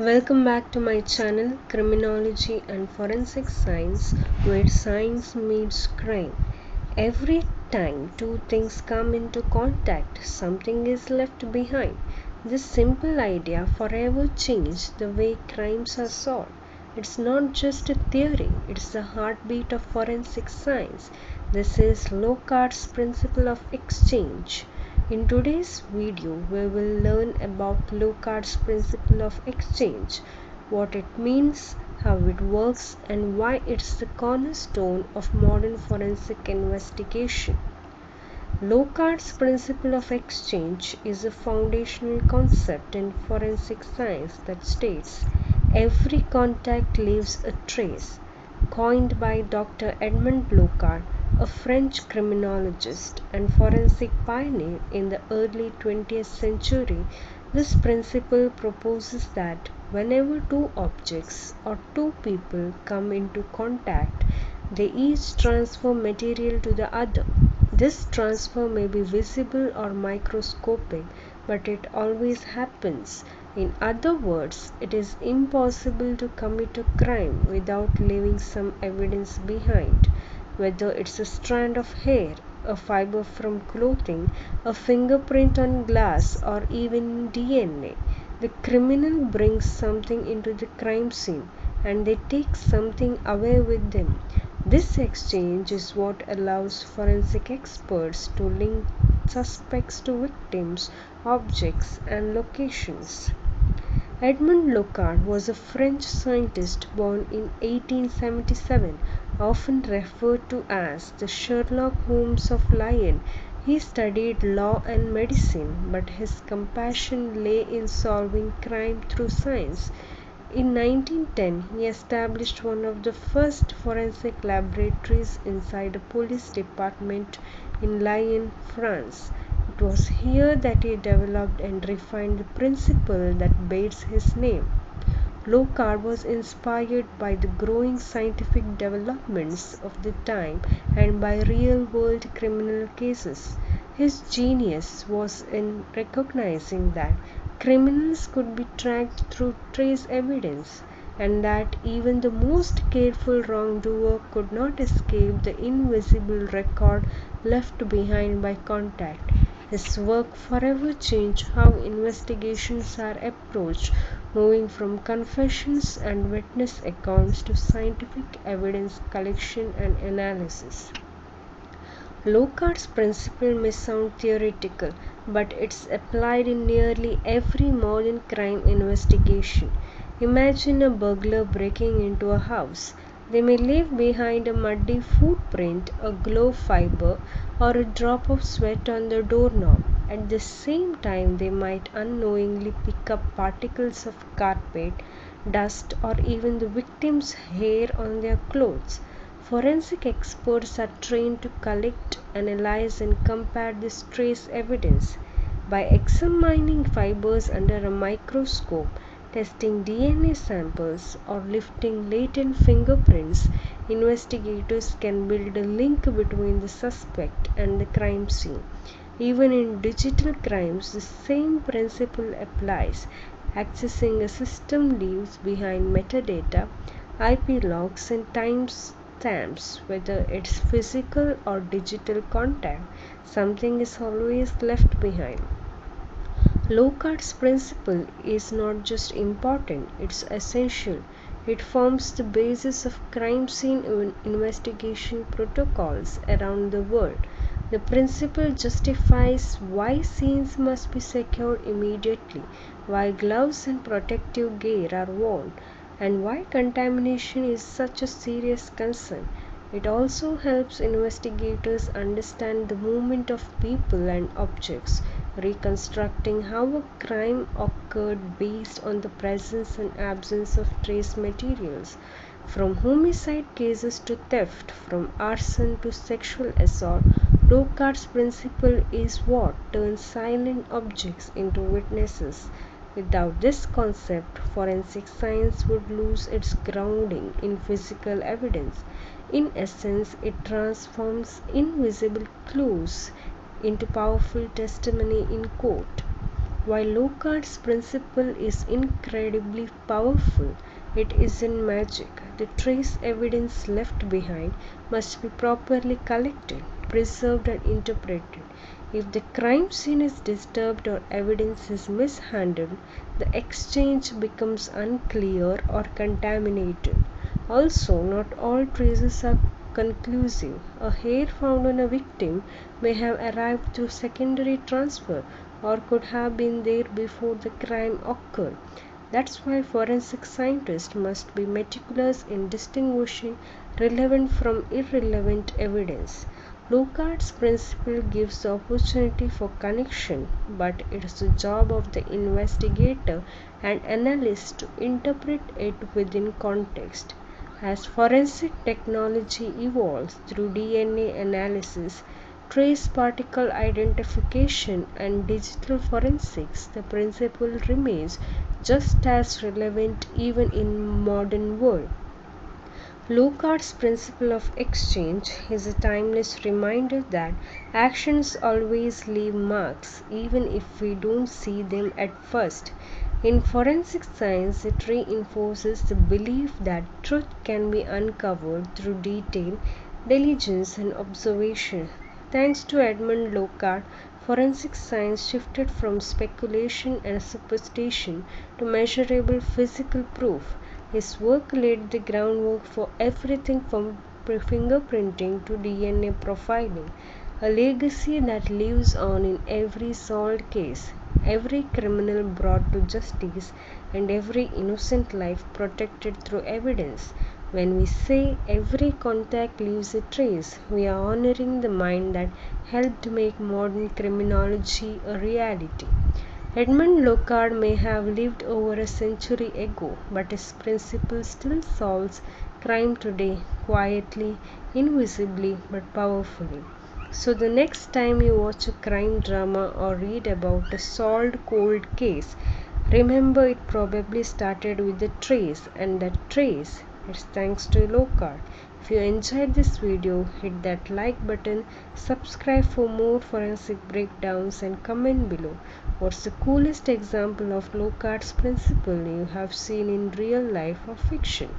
Welcome back to my channel Criminology and Forensic Science, where science meets crime. Every time two things come into contact, something is left behind. This simple idea forever changed the way crimes are solved. It's not just a theory, it's the heartbeat of forensic science. This is Locard's Principle of Exchange. In today's video, we will learn about Locard's Principle of Exchange, what it means, how it works, and why it's the cornerstone of modern forensic investigation. Locard's Principle of Exchange is a foundational concept in forensic science that states every contact leaves a trace. Coined by Dr. Edmond Locard, a French criminologist and forensic pioneer in the early 20th century, this principle proposes that whenever two objects or two people come into contact, they each transfer material to the other. This transfer may be visible or microscopic, but it always happens. In other words, it is impossible to commit a crime without leaving some evidence behind, whether it's a strand of hair, a fiber from clothing, a fingerprint on glass, or even DNA. The criminal brings something into the crime scene and they take something away with them. This exchange is what allows forensic experts to link suspects to victims, objects, and locations. Edmond Locard was a French scientist born in 1877, often referred to as the Sherlock Holmes of Lyon. He studied law and medicine, but his compassion lay in solving crime through science. In 1910, he established one of the first forensic laboratories inside a police department in Lyon, France. It was here that he developed and refined the principle that bears his name. Locard was inspired by the growing scientific developments of the time and by real-world criminal cases. His genius was in recognizing that criminals could be tracked through trace evidence, and that even the most careful wrongdoer could not escape the invisible record left behind by contact. His work forever changed how investigations are approached, moving from confessions and witness accounts to scientific evidence collection and analysis. Locard's principle may sound theoretical, but it's applied in nearly every modern crime investigation. Imagine a burglar breaking into a house. They may leave behind a muddy footprint, a glove fiber, or a drop of sweat on the doorknob. At the same time, they might unknowingly pick up particles of carpet, dust, or even the victim's hair on their clothes. Forensic experts are trained to collect, analyze, and compare this trace evidence. By examining fibers under a microscope, testing DNA samples, or lifting latent fingerprints, investigators can build a link between the suspect and the crime scene. Even in digital crimes, the same principle applies. Accessing a system leaves behind metadata, IP logs, and timestamps. Whether it's physical or digital contact, something is always left behind. Locard's principle is not just important, it's essential. It forms the basis of crime scene investigation protocols around the world. The principle justifies why scenes must be secured immediately, why gloves and protective gear are worn, and why contamination is such a serious concern. It also helps investigators understand the movement of people and objects, reconstructing how a crime occurred based on the presence and absence of trace materials. From homicide cases to theft, from arson to sexual assault, Locard's principle is what turns silent objects into witnesses. Without this concept, forensic science would lose its grounding in physical evidence. In essence, it transforms invisible clues into powerful testimony in court. While Locard's principle is incredibly powerful, it isn't magic. The trace evidence left behind must be properly collected, preserved, and interpreted. If the crime scene is disturbed or evidence is mishandled, the exchange becomes unclear or contaminated. Also, not all traces are conclusive. A hair found on a victim may have arrived through secondary transfer or could have been there before the crime occurred. That's why forensic scientists must be meticulous in distinguishing relevant from irrelevant evidence. Locard's principle gives the opportunity for connection, but it is the job of the investigator and analyst to interpret it within context. As forensic technology evolves through DNA analysis, trace particle identification, and digital forensics, the principle remains just as relevant even in modern world. Locard's principle of exchange is a timeless reminder that actions always leave marks, even if we don't see them at first. In forensic science, it reinforces the belief that truth can be uncovered through detail, diligence, and observation. Thanks to Edmond Locard, forensic science shifted from speculation and superstition to measurable physical proof. His work laid the groundwork for everything from fingerprinting to DNA profiling, a legacy that lives on in every solved case, every criminal brought to justice, and every innocent life protected through evidence. When we say every contact leaves a trace, we are honoring the mind that helped make modern criminology a reality. Edmond Locard may have lived over a century ago, but his principle still solves crime today, quietly, invisibly, but powerfully. So, the next time you watch a crime drama or read about a solved cold case, remember it probably started with a trace, and that trace is thanks to Locard. If you enjoyed this video, hit that like button, subscribe for more forensic breakdowns, and comment below. What's the coolest example of Locard's principle you have seen in real life or fiction?